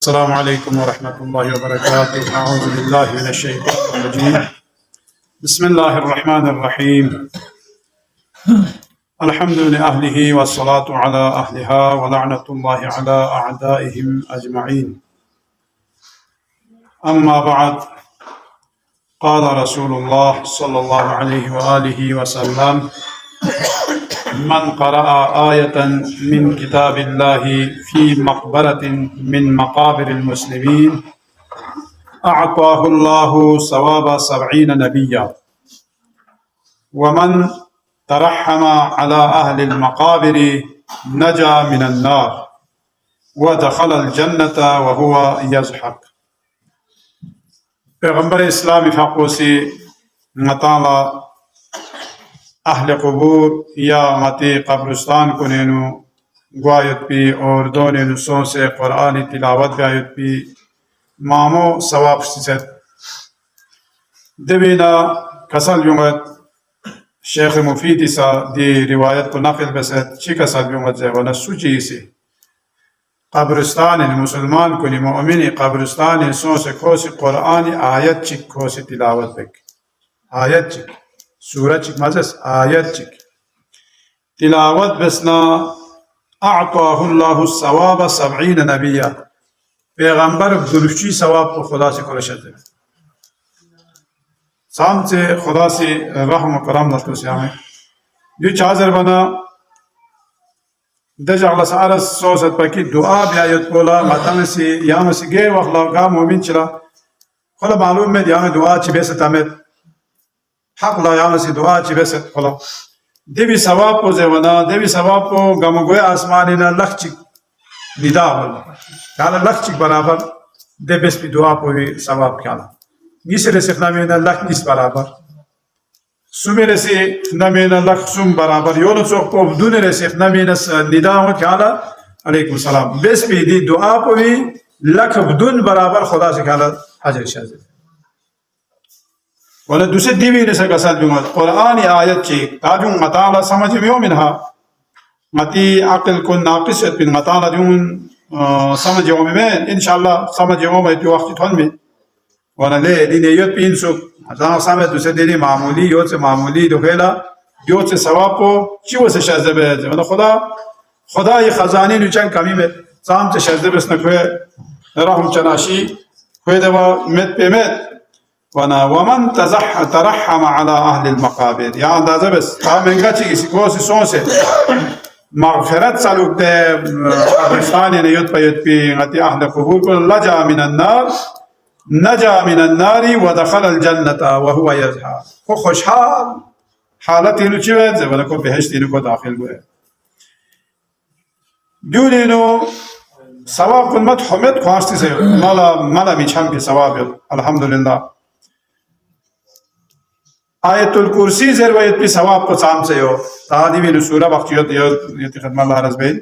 السلام عليكم ورحمة الله وبركاته. أعوذ بالله من الشيطان الرجيم. بسم الله الرحمن الرحيم. الحمد لأهله والصلاة على أهلها ولعنة الله على أعدائهم أجمعين. أما بعد، قال رسول الله صلى الله عليه وآله وسلم: من قرأ آية من كتاب الله في مقبرة من مقابر المسلمين أعطاه الله ثواب 70 نبيا، ومن ترحم على أهل المقابر نجا من النار ودخل الجنة وهو يضحك. پیغمبر اسلامی فقوسی مطالع اہل قبور یا متی قبرستان کنینو گوایت پی اور دونینو سو سے قرآن تلاوت بیایت پی مامو ثواب ست دوینا کسل یومت شیخ مفیدی سا دی روایت کو نقل بسد چی کسل یومت زیوانا سوچی سی قبرستان مسلمان کنی مؤمنی قبرستان سو سے کھوسی قرآن آیت چک کھوسی تلاوت بک آیت چک سورة چک مزس آیت چک تلاوت بسنا اعطاه الله الثواب 70 نبیا پیغمبر درفچی ثواب کو خدا سے کرشد سام سے خدا سے رحم و کرم نتو سے ہمیں جو چازر بنا دجعل سعرس صوصت پاکی دعا بیایت کولا مطمئن سی یام سی گئے وقت لگا مومن چلا خلا معلوم میں یام دعا چی بیست آمد حق لا یام سی دعا چی بیست خلا دیوی ثواب کو زیونا دیوی ثواب کو گمگوئے آسمانینا لکھ چک ندا ہولا کالا لکھ چک برابر دے بیس پی دعا پوی ثواب کالا نیسی رسیخ نامینا لکھ نیس برابر سومی رسیخ نامینا لکھ سوم برابر یونو سوک پو دون رسیخ نامینا ندا ہو کالا علیکم السلام بیس پی دی دعا پوی لکھ بدون برابر خدا سے کالا حجر شازر ولا دوسرے دیوی نے سکا ساتھ بیومت قرآن آیت چیک تاجون مطالعہ سمجھ میو منہا متی عقل کو ناقصت بین مطالعہ دیون سمجھ یوم میں انشاءاللہ سمجھ یوم میں جو وقت تھون میں ولا لے دین یوت پین سوک ازانا سامت دوسرے دینی معمولی یوت سے معمولی دخیلا یوت سے ثواب کو چیو سے شازدہ بیت ولا خدا یہ خزانی نوچن کمی میں سام سے شازدہ بس نکوئے رحم چناشی کوئی دوا مت پہ مت ومن ترحم على أهل المقابر یا اندازہ بس تامنگا چی کسی کو سی سون سے مغفرت سالوک دے قبرستانی نیوت پی غتی اہل قبور کو نجا من النار ودخل الجنة وهو يزحى خو خوشحال حالت اینو چی وید زبانا کو بہشت اینو کو داخل گوئے دیونی اینو ثواب کنمت حمد خواستی سے مالا میچھم کی ثواب الحمدللہ آیت الکرسی زرویت پی ثواب کو سام سے ہو تادیوی نسورہ وقتیت یتی خدمہ اللہ رض بین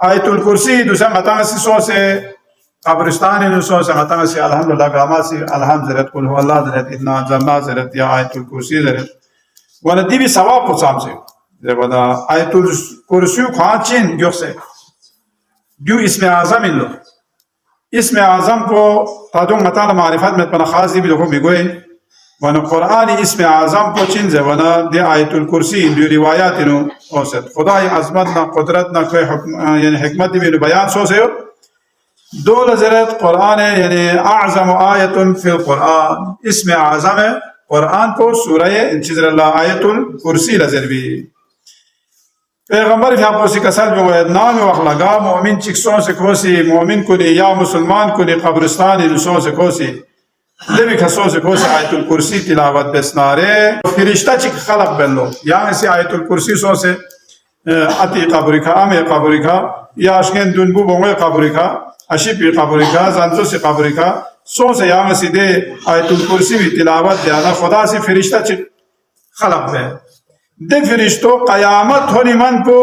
آیت الکرسی دوسرا مطمئن سی سو سے قبرستانی نسو سے مطمئن سی الحمدللہ گاما سی الحمد زرت قل ہو اللہ زرت اتنا جرنا زرت یا آیت الکرسی زرت وندیوی ثواب کو سام سے زروانا آیت الکرسی خوانچین جو سے جو اسم اعظم ان لو اسم اعظم کو تاجون مطالع معرفت میں پنا خاص دی بھی لوگوں بگوئے وانا قرآن اسم اعظم کو چنزے وانا دی آیت الکرسی دی روایات انو اوسط خدای عظمت نا قدرت نا کوئی یعنی حکمت دی بھی بیان سو سے دو لزرت قرآن یعنی اعظم آیت فی القرآن اسم اعظم قرآن کو سورہ انچیزر اللہ آیت الکرسی لزر بھی پیغمبر فی اپوسی کسل بھی وہ نام وقت لگا مومن چکسوں سے کوسی مومن کنی یا مسلمان کنی قبرستانی نسوں سے کوسی لیوی کسوں سے کوسی آیت الکرسی تلاوت بسنارے فرشتہ چک خلق بلو یہاں سے آیت الکرسی سو سے اتی قبری کا امی قبری کا یا اشکین دنبو بونگے قبری کا اشیپی قبری کا زنزو سے قبری کا سو سے یہاں سے دے آیت الکرسی بھی تلاوت دیانا خدا سے فرشتہ چک خلق دے دے فرشتوں قیامت ہونی من کو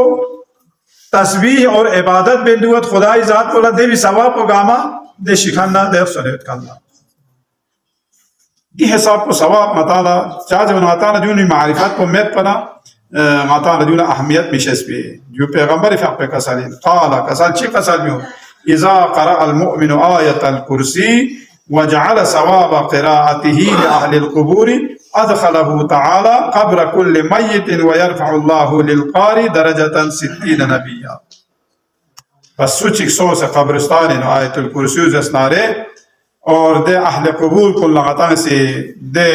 تسبیح اور عبادت بندوت خدای ذات کو دے بھی ثواب کو گاما دے شکھننا دے افسلیت کرنا دی حساب کو ثواب مطالعہ چاہتے ہیں مطالعہ دیونی معرفت کو مت پنا مطالعہ دیونی اہمیت میشس بھی جو پیغمبر فقہ کسالین قالا کسال چی کسال بھی ہو إذا قرأ المؤمن آية الكرسي وجعل ثواب قراءته لأهل القبور أدخله تعالى قبر كل ميت ويرفع الله للقارئ درجة 60 نبيا. بس سوچك سوس قبرستان آية الكرسي جسناره और दे अहले कबूल को लगातार से दे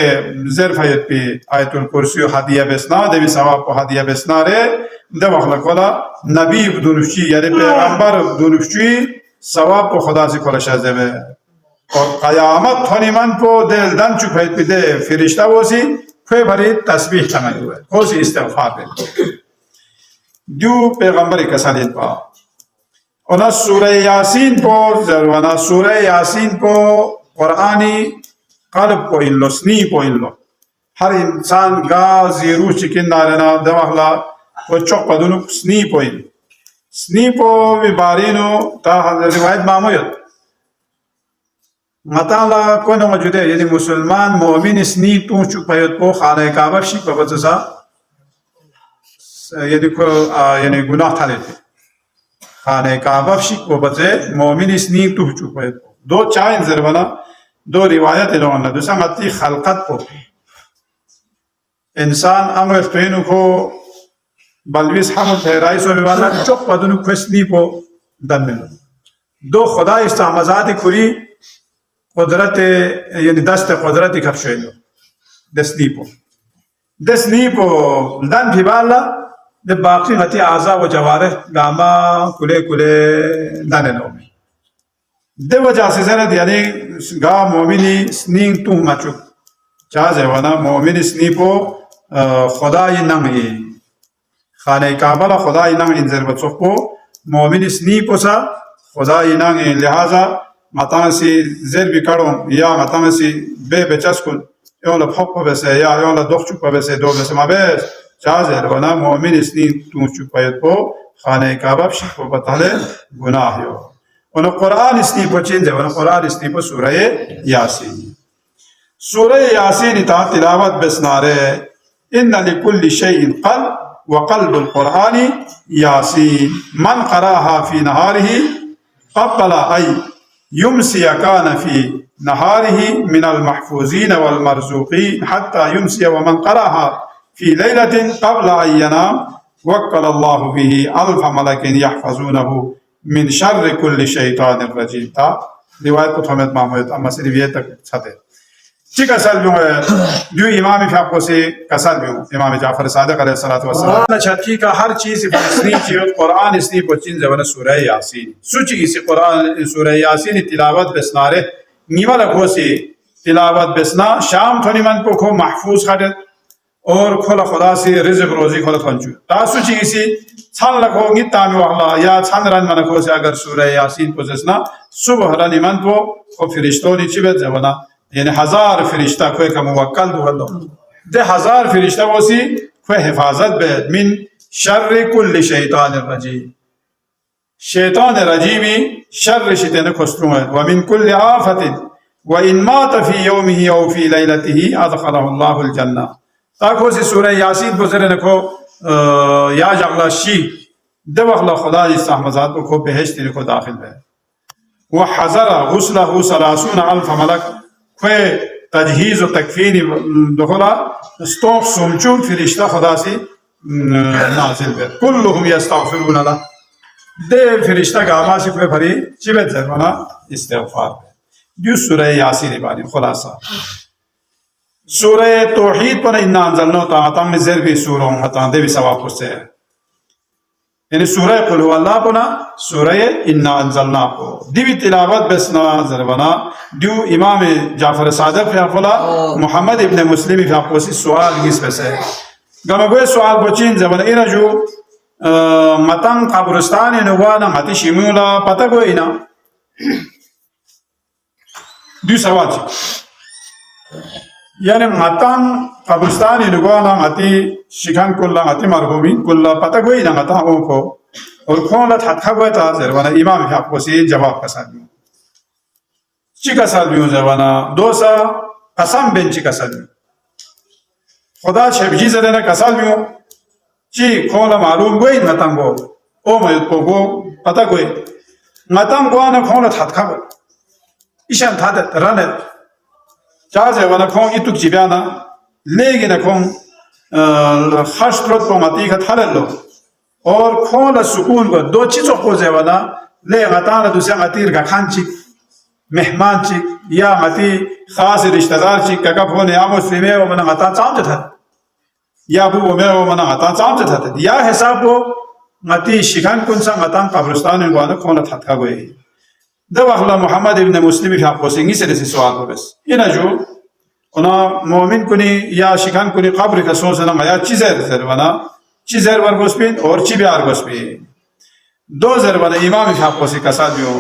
ज़रफ़यत पे आयतुल कुर्सी हदिया बेसना दे भी सवाब को हदिया बेसना रे दे वक़्त कोला नबी दुनुशी यानी पैगंबर दुनुशी सवाब को खुदा से कोला शाज़े में और क़यामत होने मन को दे दन चुपैत पे दे फिरिश्ता वो सी कोई भरी तस्बीह तमाई हुए कोई सी इस्तिग़फ़ार दे जो पैगंबर का सालित पा और ना सूरह यासीन को ज़रवाना सूरह यासीन को कुरानी क़ल्ब को इल्लो स्नी को इल्लो हर इंसान गाज़ी रूह चिकिन नारना दवाहला वो चौक पदुनु स्नी को इल स्नी को विबारिनो ता रिवायत मामूयत मताला को न मौजूद है यानी मुसलमान मोमिन स्नी तू चुक पयत को खाने काबा शिक बबतसा यानी गुनाह था लेते खाने काबा शिक बबते मोमिन स्नी तू चुक पयत दो चाइन ज़रवाना दो रिवायत इल्लोना दूसरा मती खलकत को इंसान अमर पेनु को बलविस हम ठहराई सो विवादा चौक पदुनु खुशनी को दन में दो खुदा इस्तामज़ात खुरी कुदरत यानी दस्त कुदरत खर्चेलो दसनी पो दन फिबाला दे बाकी हती आज़ा व जवारे गामा कुले कुले दाने लो में दे वजह से ज़रा यानी गा मोमिनी स्नींग तू मचुक चाहे वाना मोमिनी स्नी पो खुदा ये नंगे खाने काबला खुदा ये नंगे इंजर बच्चों को मोमिनी स्नी पो सा खुदा ये नंगे लिहाजा मतांसी ज़ेर बिकारों या मतांसी बेचस कुल यों लफ़्क़ बसे या यों लदोख़ बसे दो बसे माबेस चाहे वाना मोमिनी स्नी तू चुप पयत को खाने काबा शिक को बताले गुनाह यो उन कुरान स्नी पो चेंज उन कुरान स्नी पो सूरह यासीन इता तिलावत बसनारे इन्ना लिकुल्ली शैइन क़ल्ब व क़ल्बुल कुरानी यासीन मन क़राहा फ़ी नहारिही क़ब्ल अन युमसिया कान फ़ी नहारिही मिनल महफ़ूज़ीन वल मरज़ूक़ीन हत्ता युमसिया व मन क़राहा फ़ी लैलतिन क़ब्ल अन यनाम वक्कलल्लाहु बिही अल्फ़ मलकिन यहफ़ज़ूनहु मिन शर्रि कुल्लि शैतानिर रजीम ता रिवायत को थमेत मामूद अम्मा से रिवायत तक छते ठीक असल भी जो इमाम फाको से कसर भी इमाम जाफर सादिक अलैहिस्सलातु वस्सलाम ना छठी का हर चीज इसनी चीज कुरान इसनी पचिन जवन सूरह यासीन सुची इस कुरान सूरह यासीन तिलावत बसनारे नीवा लखो से तिलावत बसना शाम थोनी मन को महफूज खादत और खोला खुदा से रिज़्क़ रोजी खोला थंचु तासु चीसी छान लखो गिता में वाला या छान रन मन को से अगर सूरह यासीन पोजसना सुबह रन मन को फरिश्तों ने चिबे जवना यानी 1000 फरिश्ता कोई का मुवक्कल दो दे 1000 फरिश्ता वसी कोई हिफाजत बे मिन शर्रि कुल्लि शैतानिर रजीम शैतान रजीमी शर्र शैतान खस्रुम व मिन कुल्लि आफतिन व इन मात फी यौमिही औ फी लैलतिही अदखलहु अल्लाहुल जन्नह ताको से सूरह यासीन गुजरे को या जगला शी दवखला खुदा इस सहमजात को बेहश्त को दाखिल है वह हज़रा गुस्लहु सलासून अल्फ मलक खे तजहीज़ व तकफीन दखला स्टोक सुमचुन फरिश्ता खुदा से नाजिल है कुल्लुहुम यस्तग़फिरून लह दे फरिश्ता गामा से कोई भरी चिबत जरमाना इस्तिग़फार जो सूरह यासीन बानी खुलासा सूरह तौहीद पर इन्ना अंज़लना तातम में ज़ेर भी सूरों हता दे भी सवाब उससे यानी सूरह कुल हुवल्लाह को ना सूरह इन्ना अंज़लना को दिवी तिलावत बसना ज़रबना दो इमाम जाफर सादिक फ़िला मोहम्मद इब्न मुस्लिम फ़िला से सवाल किस बसे गमगोए सवाल बचिन ज़बना इना जो मतंग कब्रिस्तान नुवाना मति शिमूला पता कोई ना दो सवाल यानी मतंग कब्रिस्तान नुवाना मति शिखन कुल्ला मति मरहूमी कुल्ला पता कोई ना मता को और कौन ला था कोई था ज़रवाना इमाम फ़िला से जवाब का साथ में चिका साथ में ज़रवाना दोसा कसम बेंच का साथ में खुदा शब्जी ज़रे ना कसम में ची कौन ला मालूम कोई मतंगो ओ मयुत को पता कोई ngatang guana khong la that kha ishan that ranet cha je wana khong ituk jibyana legi na khong khash trot ko ngati kha thalelo और खोला सुकून को दो चीजों को जेवना ले गताना दूसरे गतीर का खांची मेहमान चिक या गती खास रिश्तेदार चिक का फोन या मुस्लिम है वो मना गता चांद था या वो में वो मना गता चांद था या हिसाब वो गती शिकान कौन सा गता कब्रिस्तान में वाला खोला था का कोई दवाखला मोहम्मद इब्न मुस्लिम भी आपको सिंगी से सवाल हो बस ये ना जो उना मोमिन कुनी या शिकान कुनी कब्र का सोचना या चीजें जरवाना चीज़र वर्गोस्पिन और चिबियार गोस्पिन 2000 वाला इमाम आपको से कसा दियो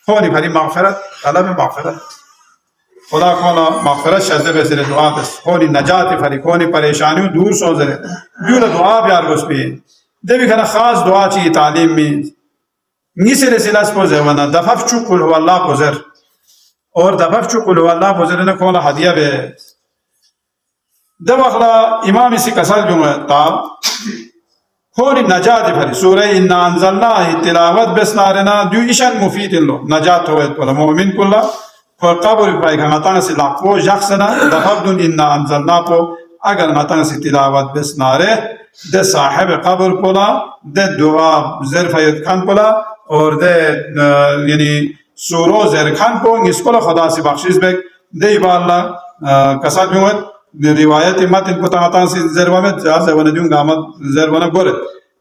खोनी भरी मागफिरत तलब मागफिरत खुदा खोना मागफिरत शज़े बेसरे दुआ बस खोनी नजात भरी खोनी परेशानियों दूर सोचरे दूर दुआ बियार गोस्पिन देवी खाना खास दुआ चाहिए तालीम में निसरे सिलास पोज़े वना दफ़ाफ़ चुकुल हुआ अल्लाह पोज़र और दफ़ाफ़ चुकुल हुआ अल्लाह पोज़र ने खोना हदिया बे दवाखला इमाम इसी कसा दियो ता खोनी नजात भरी सूरह इन्ना अंज़लना तिलावत बेसनारेना दु इशान मुफीद लो नजात होए तो मोमिन कुल्ला और कब्र पाए का मतंग से लापो जक्सना दफदुन इन्ना अंज़लना को अगर मतंग से तिलावत बेसनारे दे साहिब कब्र पोला दे दुआ ज़रफ़यत खान पोला और दे यानी सूरो ज़र खान को इसको खुदा से बख्शिश बेक दे इबाल्ला कसाद में रिवायत मत इन पता से जरवा में जाज वन दूं गामत जरवा गोर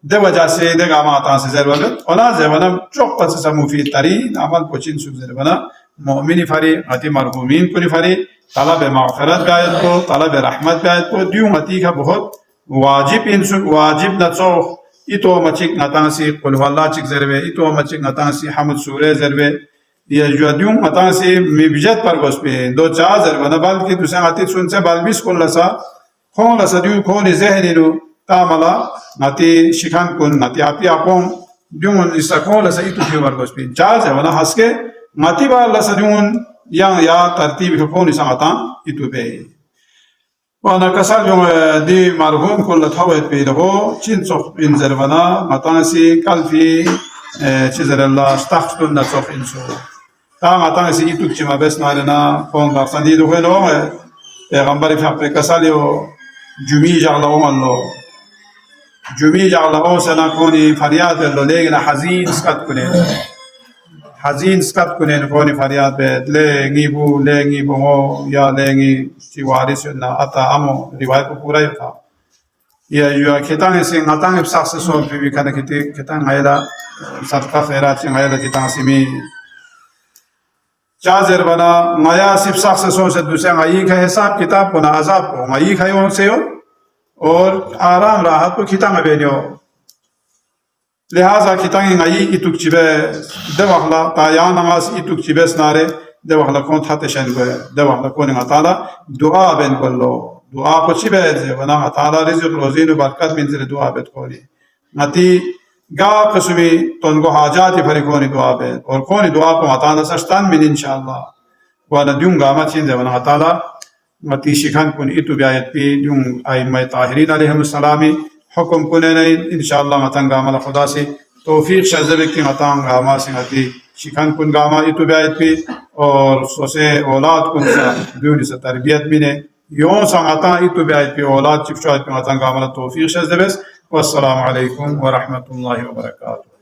दे वजह से दे गामत से जरवा में ओना जरवा चोक पस से मुफीद तरी अमल कोचिन सु जरवा मोमिन फरी अति मरहुमीन कुनी फरी तलब मगफिरत गायत को तलब रहमत गायत को दूं अति का बहुत वाजिब इंसु वाजिब नचो इतो मचिक नतासी कुल वल्लाह चिक जरवे इतो मचिक नतासी हमद सूरे जरवे ये जो दूं नतासी मिबजत पर गोस्पे दो चार जरवा नबाल की दूसरा अति सुन से बालबिस कुल लसा खोन लसा दूं खोन ज़हनी लो तामला नती शिखान कुन नती आपी आपों दूं इसा खोन लसा इतो क्यों पर गोस्पे चार जरवा ना हंसके नती बाल लसा दूं या तरतीब के खोन इसा आता इतो पे وانا كسر يوم دي مرحوم كل ثوات بيده چين صف إن زربنا متانسي كالفي چيزر الله استخدم نصف إنسو تا متانسي يتوك چما بس نارنا كون بخشن دي دوه لو پیغمبر في كسر يو جميع جعله الله جميع جعله سنا كوني فرياد الله لكن حزين سكت كنه حزين سكت كنه كوني فرياد بيت لنگي بو يا لنگي چواريس نا اتا امو روايت پورا يتا يا يو كتان سي ناتان بسخ سو في كان كتان غيلا صدقه خيرات غيلا كتان سمي چازر بنا مايا سب سخ سو سے دوسرے مائی کا حساب کتاب کو عذاب کو مائی کھایو سے اور آرام راحت کو کتان بینو لہذا کتان غئی اتوک چبے دواخلا تا یا نماز اتوک چبے سنارے دواخلا کون تھاتے شن کو دواخلا کون تعالی دعا بین کولو دعا کو چبے ونا تعالی رزق روزی و برکت من زیر دعا بیت کولی نتی گا قسمی تنگو حاجات بھری کونی دعا بیت اور کونی دعا کو تعالی سشتان من انشاءاللہ وانا دیوں گا ما چین ونا تعالی متی شکھان کون اتو بیایت پی دیوں ائمہ طاہرین علیہم السلام حکم کنے انشاءاللہ متن گامل خدا سے توفیق شذبے کی متان گاما سے ہتی شکھان کن گاما اتو بیایت پی اور سوسے اولاد کن سا دیون سے تربیت بنے یوں سا متان اتو بیایت پی اولاد چفشایت پی متن گامل توفیق شذبے والسلام علیکم ورحمۃ اللہ وبرکاتہ